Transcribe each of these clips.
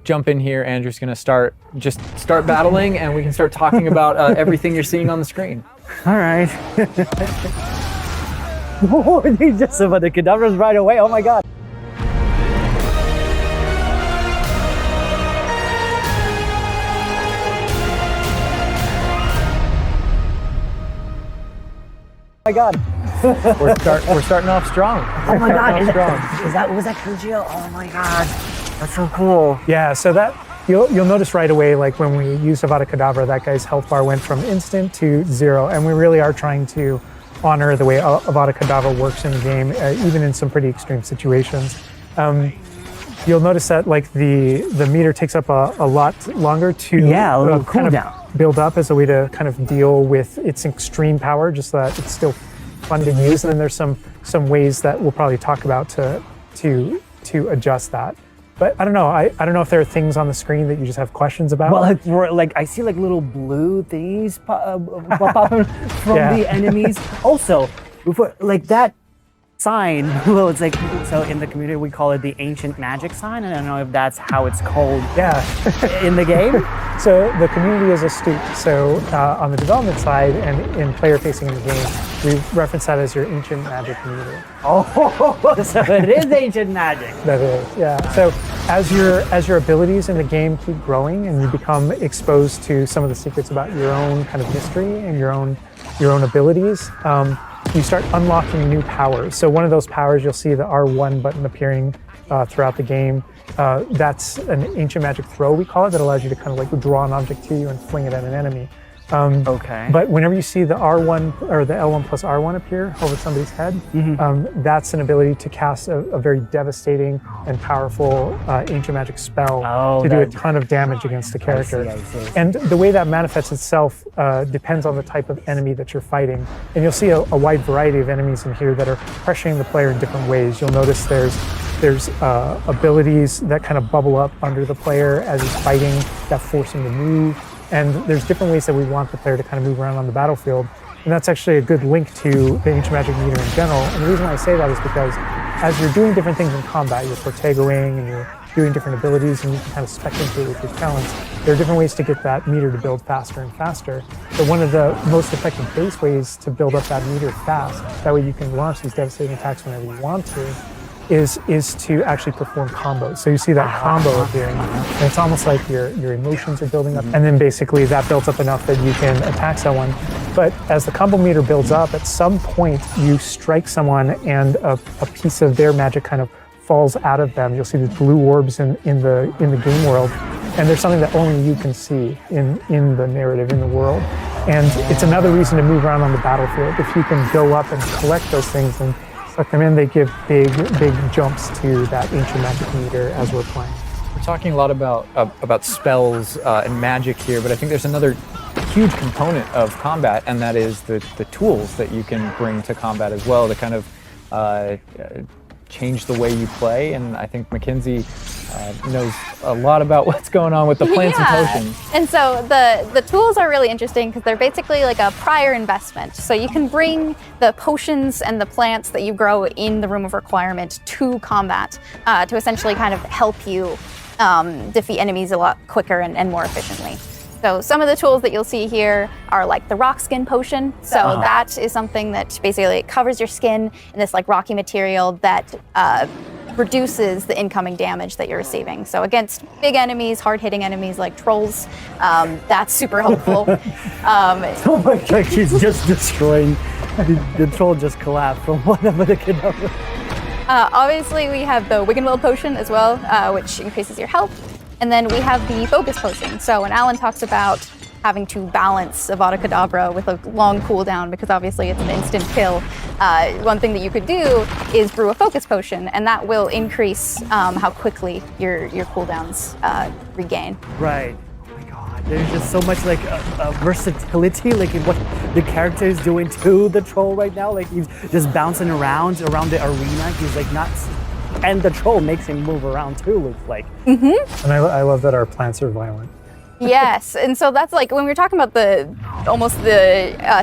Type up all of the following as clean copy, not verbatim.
jump in here. Andrew's gonna start battling, and we can start talking about everything you're seeing on the screen. All right. Oh, they just about the cadavers right away. Oh my god. Oh my god. We're starting off strong. Oh my god. Was that Kujio? Oh my god. That's so cool. Yeah, so that you'll notice right away, like when we used Avada Kedavra, that guy's health bar went from instant to 0, and we really are trying to honor the way Avada Kedavra works in the game, even in some pretty extreme situations. You'll notice that like the meter takes up a lot longer to kind of build up as a way to kind of deal with its extreme power, just so that it's still fun to use. And then there's some ways that we'll probably talk about to adjust that. But I don't know. I don't know if there are things on the screen that you just have questions about. Well, like I see like little blue things pop up from the enemies. Also, before like that sign, well, it's like, so in the community we call it the ancient magic sign. I don't know if that's how it's called in the game. So the community is astute. So on the development side and in player facing in the game, we reference that as your ancient magic meter. Oh, so it is ancient magic. That is, yeah. So as your abilities in the game keep growing and you become exposed to some of the secrets about your own kind of history and your own abilities, you start unlocking new powers. So one of those powers, you'll see the R1 button appearing throughout the game. That's an ancient magic throw, we call it, that allows you to kind of like draw an object to you and fling it at an enemy. But whenever you see the R1 or the L1 plus R1 appear over somebody's head, that's an ability to cast a very devastating and powerful ancient magic spell to do a ton of damage against the character. I see. And the way that manifests itself depends on the type of enemy that you're fighting. And you'll see a wide variety of enemies in here that are pressuring the player in different ways. You'll notice there's abilities that kind of bubble up under the player as he's fighting that force him to move. And there's different ways that we want the player to kind of move around on the battlefield. And that's actually a good link to the ancient magic meter in general. And the reason why I say that is because as you're doing different things in combat, you're Protegoing and you're doing different abilities and you can kind of spectate with your talents, there are different ways to get that meter to build faster and faster. But one of the most effective base ways to build up that meter fast, that way you can launch these devastating attacks whenever you want to, is to actually perform combos. So you see that combo appearing, and it's almost like your emotions are building up, and then basically that builds up enough that you can attack someone. But as the combo meter builds up, at some point you strike someone and a piece of their magic kind of falls out of them. You'll see these blue orbs in the game world, and there's something that only you can see in the narrative, in the world. And it's another reason to move around on the battlefield. If you can go up and collect those things and suck them in, they give big jumps to that ancient magic meter as we're playing. We're talking a lot about spells and magic here, but I think there's another huge component of combat, and that is the tools that you can bring to combat as well to kind of change the way you play. And I think Mackenzie knows a lot about what's going on with the plants and potions. And so the tools are really interesting because they're basically like a prior investment. So you can bring the potions and the plants that you grow in the Room of Requirement to combat to essentially kind of help you defeat enemies a lot quicker and more efficiently. So some of the tools that you'll see here are like the rock skin potion. So that is something that basically covers your skin in this like rocky material that reduces the incoming damage that you're receiving. So against big enemies, hard-hitting enemies like trolls, that's super helpful. Oh my god, she's just destroying. The troll just collapsed from whatever the kid. Obviously, we have the Wiggenweld potion as well, which increases your health. And then we have the focus potion. So when Alan talks about having to balance Avada Kedavra with a long cooldown, because obviously it's an instant kill, one thing that you could do is brew a focus potion, and that will increase how quickly your cooldowns regain. Right. Oh my god. There's just so much like versatility, like in what the character is doing to the troll right now. Like he's just bouncing around the arena. He's like not. And the troll makes him move around too, looks like. And I love that our plants are violent. Yes, and so that's like when we're talking about the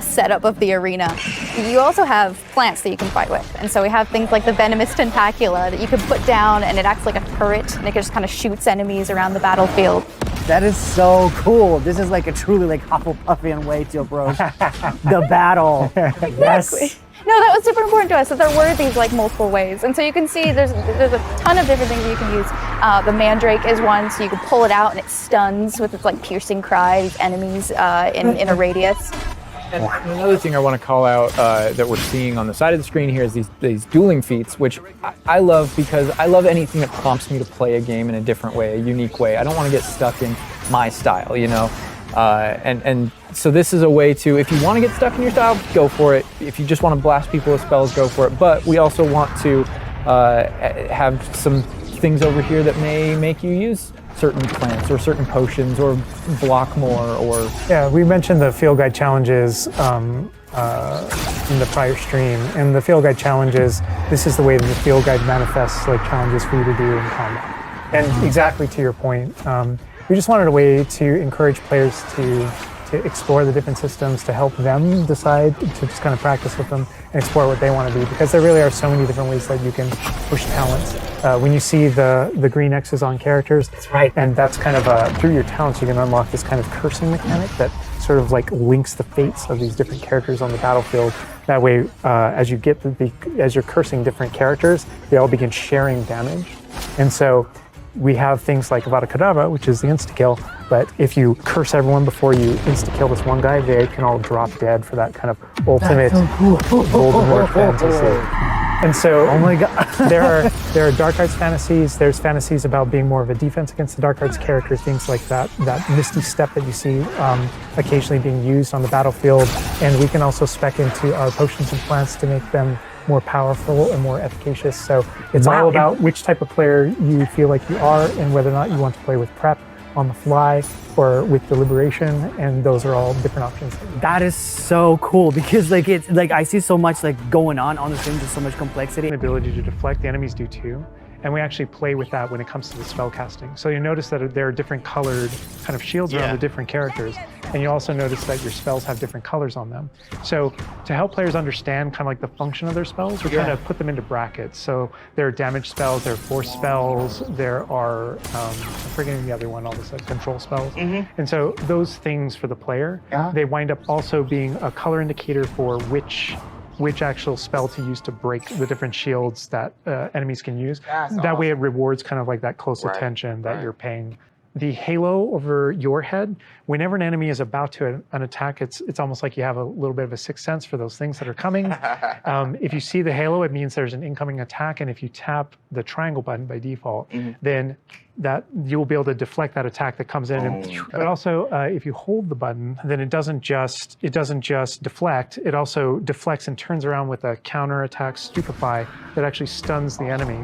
setup of the arena. You also have plants that you can fight with, and so we have things like the venomous tentacula that you can put down, and it acts like a turret, and it just kind of shoots enemies around the battlefield. That is so cool. This is like a truly like Hufflepuffian way to approach the battle. Yes. No, that was super important to us, that there were these like multiple ways. And so you can see there's a ton of different things you can use. The mandrake is one, so you can pull it out and it stuns with its like piercing cry these enemies in a radius. And another thing I want to call out that we're seeing on the side of the screen here is these dueling feats, which I love because I love anything that prompts me to play a game in a different way, a unique way. I don't want to get stuck in my style, you know? And so this is a way to, if you want to get stuck in your style, go for it. If you just want to blast people with spells, go for it. But we also want to have some things over here that may make you use certain plants or certain potions or block more or... Yeah, we mentioned the field guide challenges in the prior stream. And the field guide challenges, this is the way that the field guide manifests like challenges for you to do in combat. And exactly to your point, we just wanted a way to encourage players to explore the different systems, to help them decide, to just kind of practice with them and explore what they want to do, because there really are so many different ways that you can push talents. When you see the green X's on characters, that's right. And that's kind of through your talents you can unlock this kind of cursing mechanic that sort of like links the fates of these different characters on the battlefield. That way, as you're cursing different characters, they all begin sharing damage. And so we have things like Avada Kedavra, which is the insta-kill, but if you curse everyone before you insta-kill this one guy, they can all drop dead for that kind of ultimate Voldemort fantasy. And so, oh my God, there are dark arts fantasies. There's fantasies about being more of a defense against the dark arts character, things like that misty step that you see occasionally being used on the battlefield. And we can also spec into our potions and plants to make them more powerful and more efficacious. So it's all about which type of player you feel like you are and whether or not you want to play with prep on the fly or with deliberation, and those are all different options. That is so cool because like it's like I see so much like going on the screen, there's so much complexity. The ability to deflect, the enemies do too. And we actually play with that when it comes to the spell casting. So you notice that there are different colored kind of shields around the different characters. And you also notice that your spells have different colors on them. So to help players understand kind of like the function of their spells, we're trying to put them into brackets. So there are damage spells, there are force spells, there are, I'm forgetting the other one, all this control spells. And so those things for the player, they wind up also being a color indicator for which actual spell to use to break the different shields that enemies can use. That way it rewards kind of like that close attention that you're paying. The halo over your head, whenever an enemy is about to an attack, it's almost like you have a little bit of a sixth sense for those things that are coming. If you see the halo, it means there's an incoming attack, and if you tap the triangle button by default, then that you'll be able to deflect that attack that comes in. But also, if you hold the button, then it doesn't just deflect. It also deflects and turns around with a counter attack stupefy that actually stuns the enemy.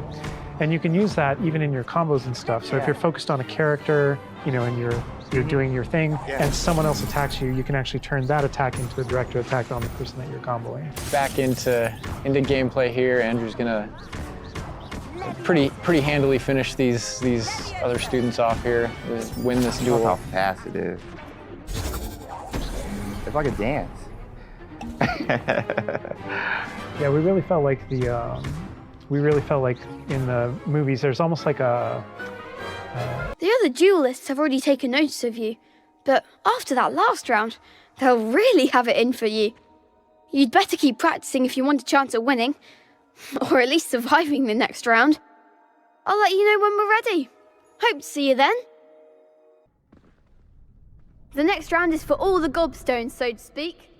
And you can use that even in your combos and stuff. So if you're focused on a character, you know, and you're doing your thing, and someone else attacks you, you can actually turn that attack into a direct attack on the person that you're comboing. Back into gameplay here. Andrew's gonna pretty handily finish these other students off here, win this duel. Look how fast it is. It's like a dance. Yeah, we really felt like in the movies, there's almost like a... The other duelists have already taken notice of you, but after that last round, they'll really have it in for you. You'd better keep practicing if you want a chance at winning, or at least surviving the next round. I'll let you know when we're ready. Hope to see you then. The next round is for all the gobstones, so to speak.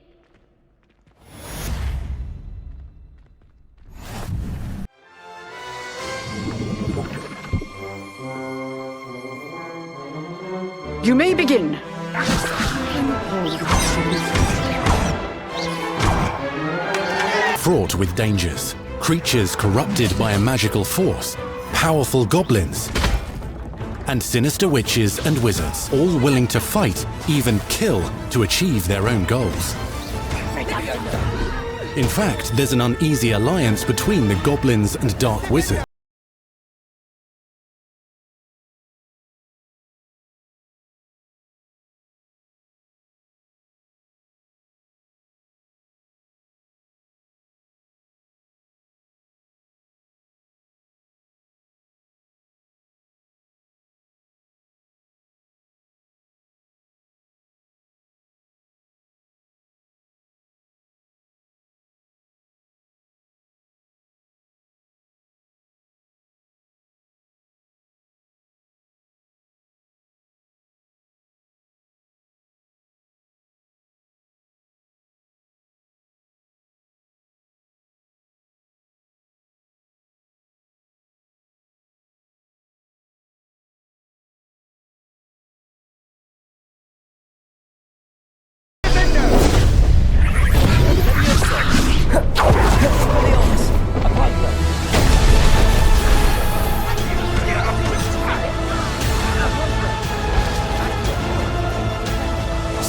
You may begin. Fraught with dangers, creatures corrupted by a magical force, powerful goblins, and sinister witches and wizards, all willing to fight, even kill, to achieve their own goals. In fact, there's an uneasy alliance between the goblins and dark wizards.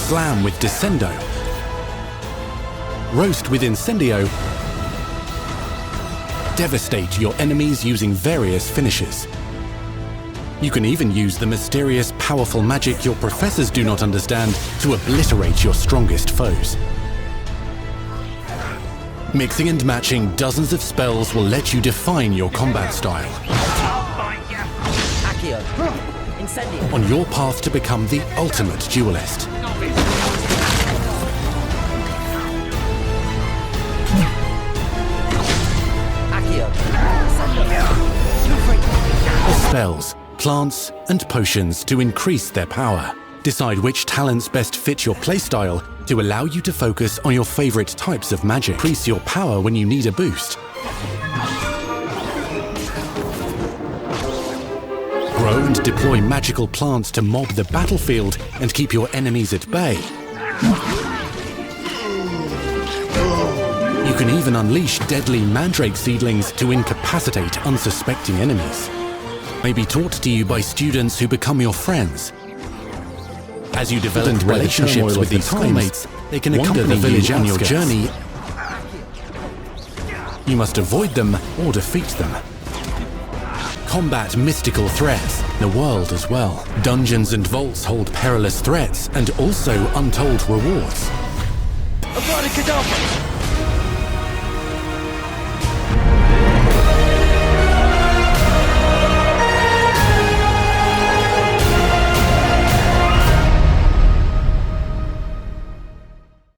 Slam with Descendo, Roast with Incendio, devastate your enemies using various finishes. You can even use the mysterious, powerful magic your professors do not understand to obliterate your strongest foes. Mixing and matching dozens of spells will let you define your combat style. On your path to become the ultimate duelist. Spells, plants, and potions to increase their power. Decide which talents best fit your playstyle to allow you to focus on your favorite types of magic. Increase your power when you need a boost. Grow and deploy magical plants to mob the battlefield and keep your enemies at bay. You can even unleash deadly mandrake seedlings to incapacitate unsuspecting enemies. May be taught to you by students who become your friends. As you develop relationships with these schoolmates, they can accompany the village on your journey. You must avoid them or defeat them. Combat mystical threats, the world as well. Dungeons and vaults hold perilous threats and also untold rewards.